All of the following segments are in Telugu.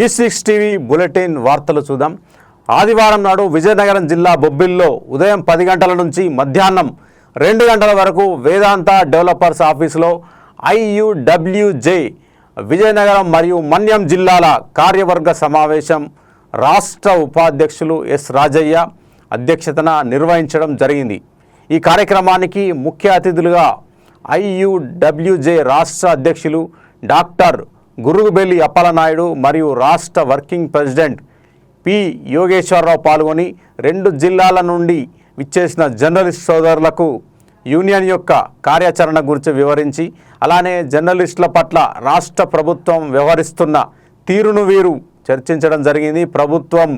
E6 టీవీ బులెటిన్ వార్తలు చూద్దాం. ఆదివారం నాడు విజయనగరం జిల్లా బొబ్బిలిలో ఉదయం 10 గంటల నుంచి మధ్యాహ్నం 2 గంటల వరకు వేదాంత డెవలపర్స్ ఆఫీసులో IUWJ విజయనగరం మరియు మన్యం జిల్లాల కార్యవర్గ సమావేశం రాష్ట్ర ఉపాధ్యక్షులు ఎస్ రాజయ్య అధ్యక్షతన నిర్వహించడం జరిగింది. ఈ కార్యక్రమానికి ముఖ్య అతిథులుగా IUWJ రాష్ట్ర అధ్యక్షులు డాక్టర్ గురుగుబెల్లి అప్పలనాయుడు మరియు రాష్ట్ర వర్కింగ్ ప్రెసిడెంట్ పి యోగేశ్వరరావు పాల్గొని 2 జిల్లాల నుండి విచ్చేసిన జర్నలిస్ట్ సోదరులకు యూనియన్ యొక్క కార్యాచరణ గురించి వివరించి, అలానే జర్నలిస్టుల పట్ల రాష్ట్ర ప్రభుత్వం వ్యవహరిస్తున్న తీరును వీరు చర్చించడం జరిగింది. ప్రభుత్వం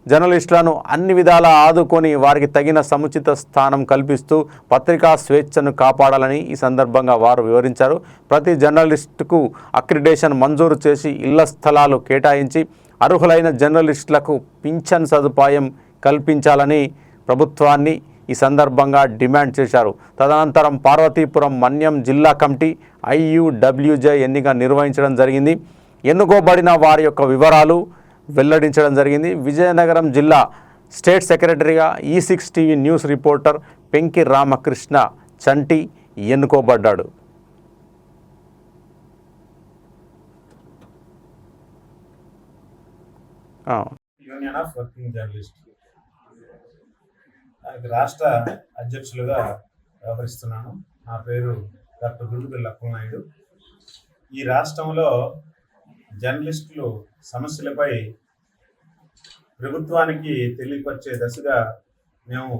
జర్నలిస్టులను అన్ని విధాలా ఆదుకొని వారికి తగిన సముచిత స్థానం కల్పిస్తూ పత్రికా స్వేచ్ఛను కాపాడాలని ఈ సందర్భంగా వారు వివరించారు. ప్రతి జర్నలిస్టుకు అక్రిడేషన్ మంజూరు చేసి ఇళ్ల స్థలాలు కేటాయించి అర్హులైన జర్నలిస్టులకు పింఛన్ సదుపాయం కల్పించాలని ప్రభుత్వాన్ని ఈ సందర్భంగా డిమాండ్ చేశారు. తదనంతరం పార్వతీపురం మన్యం జిల్లా కమిటీ IUWJ ఎన్నిక నిర్వహించడం జరిగింది. ఎన్నుకోబడిన వారి యొక్క వివరాలు వెల్లడించడం జరిగింది. విజయనగరం జిల్లా స్టేట్ సెక్రటరీగా E6 TV news reporter Penki Ramakrishna Chanti ఎన్నుకోబడ్డాడు. యూనియన్ ఆఫ్ వర్కింగ్ జర్నలిస్ట్ రాష్ట్ర అధ్యక్షులుగా వ్యవహరిస్తున్నాను. నా పేరు డాక్టర్ గురుగుబెల్లి అప్పలనాయుడు. ఈ రాష్ట్రంలో జర్నలిస్టులు సమస్యలపై ప్రభుత్వానికి తెలియపరిచే దశగా మేము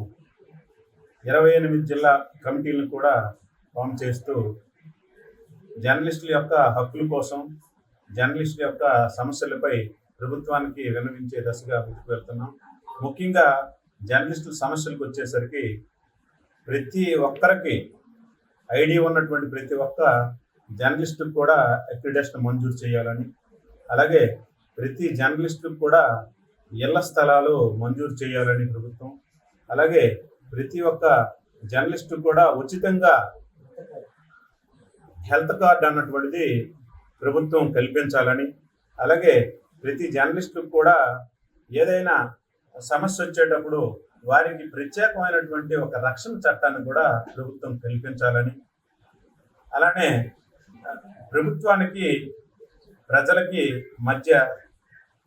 28 జిల్లా కమిటీలను కూడా ఫామ్ చేస్తూ జర్నలిస్టుల యొక్క హక్కుల కోసం, జర్నలిస్టుల యొక్క సమస్యలపై ప్రభుత్వానికి విన్నవించే దశగా ముందుకు వెళ్తున్నాం. ముఖ్యంగా జర్నలిస్టుల సమస్యలకు వచ్చేసరికి ప్రతి ఒక్కరికి ఐడి ఉన్నటువంటి ప్రతి ఒక్క జర్నలిస్టుకు కూడా అక్రిడేషన్ మంజూరు చేయాలని, అలాగే ప్రతి జర్నలిస్టుకు కూడా ఇళ్ల స్థలాలు మంజూరు చేయాలని ప్రభుత్వం, అలాగే ప్రతి ఒక్క జర్నలిస్టుకు కూడా ఉచితంగా హెల్త్ కార్డ్ అన్నటువంటిది ప్రభుత్వం కల్పించాలని, అలాగే ప్రతి జర్నలిస్టుకు కూడా ఏదైనా సమస్య వచ్చేటప్పుడు వారికి ప్రత్యేకమైనటువంటి ఒక రక్షణ చట్టాన్ని కూడా ప్రభుత్వం కల్పించాలని, అలానే ప్రభుత్వానికి ప్రజలకి మధ్య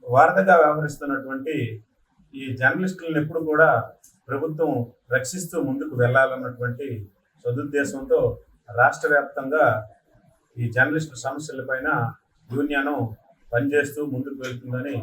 వారధిగా వ్యవహరిస్తున్నటువంటి ఈ జర్నలిస్టులను ఎప్పుడు కూడా ప్రభుత్వం రక్షిస్తూ ముందుకు వెళ్ళాలన్నటువంటి సదుద్దేశంతో రాష్ట్ర వ్యాప్తంగా ఈ జర్నలిస్టుల సమస్యలపైన యూనియన్ పనిచేస్తూ ముందుకు వెళ్తుందని